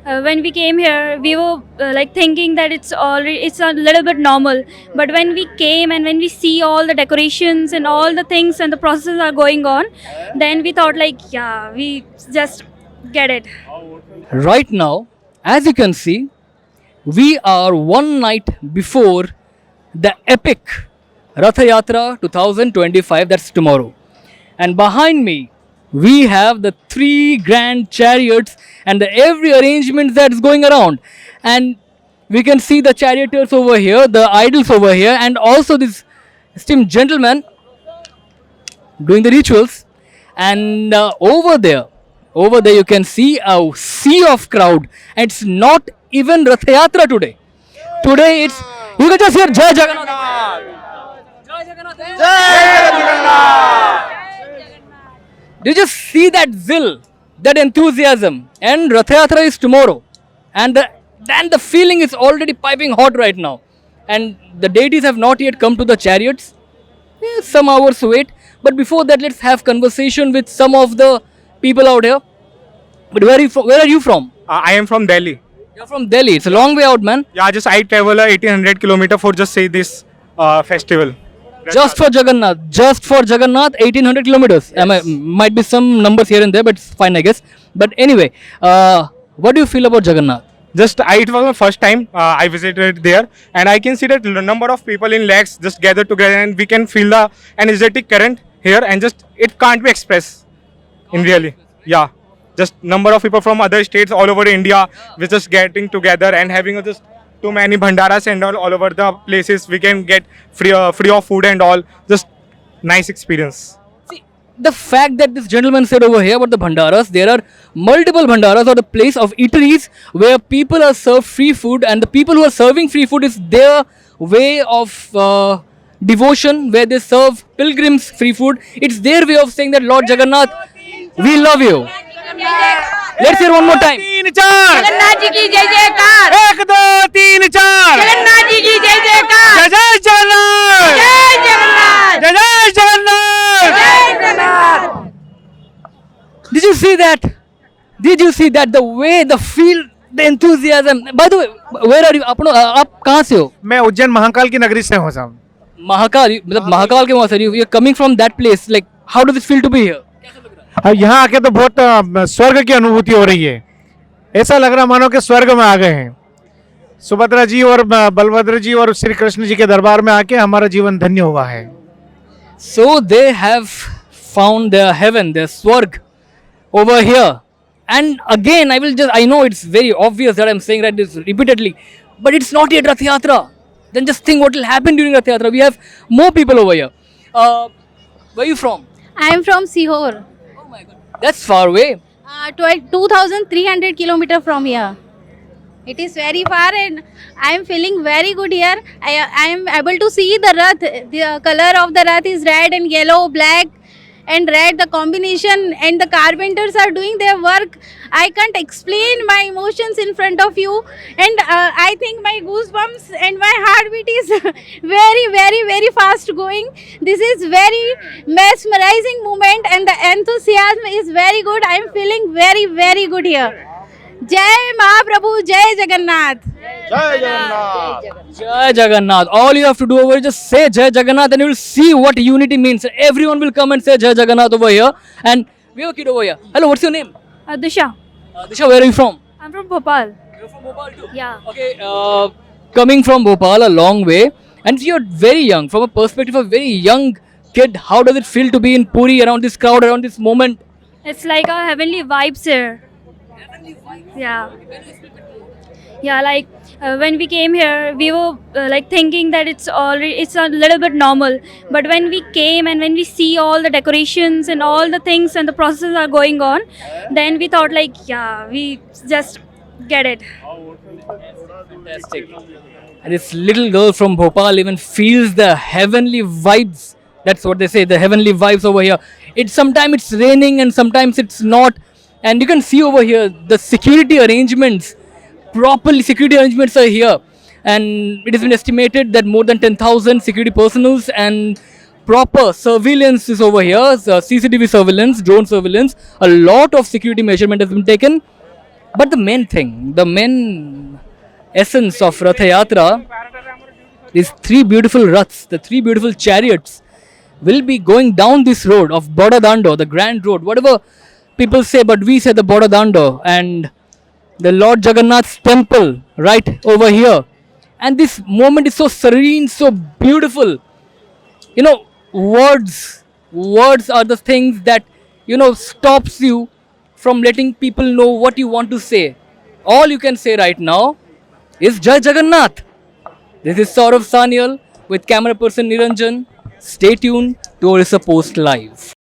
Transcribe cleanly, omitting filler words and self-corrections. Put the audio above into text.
when we came here, we were like thinking that it's a little bit normal. But when we came and when we see all the decorations and all the things and the processes are going on, then we thought like, yeah, we just get it. Right now, as you can see, we are one night before the epic Ratha Yatra 2025, that's tomorrow. And behind me, we have the three grand chariots and the every arrangement that's going around. And we can see the charioteers over here, the idols over here, and also this esteemed gentleman doing the rituals. And over there you can see a sea of crowd. And it's not even Rath Yatra today. Today it's, you can just hear Jai Jagannath. You just see that zeal, that enthusiasm, and Rath Yatra is tomorrow, and the feeling is already piping hot right now, and the deities have not yet come to the chariots. Some hours wait, but before that, let's have conversation with some of the people out here. But where are you from? I am from Delhi. You're from Delhi. It's a long way out, man. Yeah, just I travel 1800 kilometer for just say this festival. Just for Jagannath, 1800 kilometers. Might be some numbers here and there, but it's fine, I guess. But anyway, what do you feel about Jagannath? Just it was my first time I visited there, and I can see that number of people in lakhs just gathered together, and we can feel the energetic current here, and just it can't be expressed in really. Yeah, just number of people from other states all over India, we're just getting together and having just too many bhandaras and all over the places. We can get free of food and all. Just nice experience. See, the fact that this gentleman said over here about the bhandaras, there are multiple bhandaras or the place of eateries where people are served free food, and the people who are serving free food is their way of devotion, where they serve pilgrims free food. It's their way of saying that Lord Jagannath, we love you. Let's hear one more time. तीन चार जगन्नाथ जी की जय जयकार। एक दो तीन चार जगन्नाथ जी की जय जयकार। जय जगन्नाथ जय जगन्नाथ। जय जगन्नाथ। जय Jagannath. Did you see that? Did you see that? The way, the feel, the enthusiasm. By the way, where are you? आप कहाँ से हो? मैं उज्जैन महाकाल की नगरी से हूँ साहब। महाकाल, मतलब महाकाल के वहाँ से you are coming from that place. Like, how does it feel to be here? अब यहाँ आके तो बहुत स्वर्ग की अनुभूति हो रही है। ऐसा लग रहा मानो कि स्वर्ग में आ गए हैं। सुभद्रा जी और बलभद्र जी और श्री कृष्ण जी के दरबार में आके हमारा जीवन धन्य हुआ है। So they have found their heaven, their swarg over here. And again, I know it's very obvious that I'm saying that this repeatedly, but it's not yet Rath Yatra. Then just think what will happen during Rath Yatra. We have more people over here. Where are you from? I am from Sihor. Oh my God. That's far away. 2,300 kilometer from here. It is very far, and I am feeling very good here. I am able to see the Rath. The color of the Rath is red and yellow, black and red. The combination, and the carpenters are doing their work. I can't explain my emotions in front of you, and I think my goosebumps and my heartbeat is very, very, very fast going. This is very mesmerizing moment, and the enthusiasm is very good. I am feeling very, very good here. Jai Mahaprabhu, Jai Jagannath. Jai Jagannath. All you have to do over here is just say Jai Jagannath, and you will see what unity means. Everyone will come and say Jai Jagannath over here. And we have a kid over here. Hello, what's your name? Disha. Disha, where are you from? I'm from Bhopal. You're from Bhopal too? Yeah. Okay, coming from Bhopal a long way, and you're very young, from a perspective of a very young kid, how does it feel to be in Puri around this crowd, around this moment? It's like a heavenly vibes here. Yeah. Yeah, like when we came here, we were like thinking that it's a little bit normal. But when we came and when we see all the decorations and all the things and the processes are going on, then we thought like, yeah, we just get it. Fantastic. And this little girl from Bhopal even feels the heavenly vibes. That's what they say, the heavenly vibes over here. Sometimes it's raining and sometimes it's not. And you can see over here the security arrangements. Properly security arrangements are here. And it has been estimated that more than 10,000 security personnel and proper surveillance is over here. CCTV surveillance, drone surveillance. A lot of security measurement has been taken. But the main thing, the main essence of Ratha Yatra, these three beautiful Raths, the three beautiful chariots, will be going down this road of Bodadando, the grand road, whatever people say, but we say the Bodadando, and the Lord Jagannath's temple right over here. And this moment is so serene, so beautiful. You know, words are the things that, you know, stops you from letting people know what you want to say. All you can say right now is Jai Jagannath. This is Saurav Sanyal with camera person Niranjan. Stay tuned to Orissa Post Live.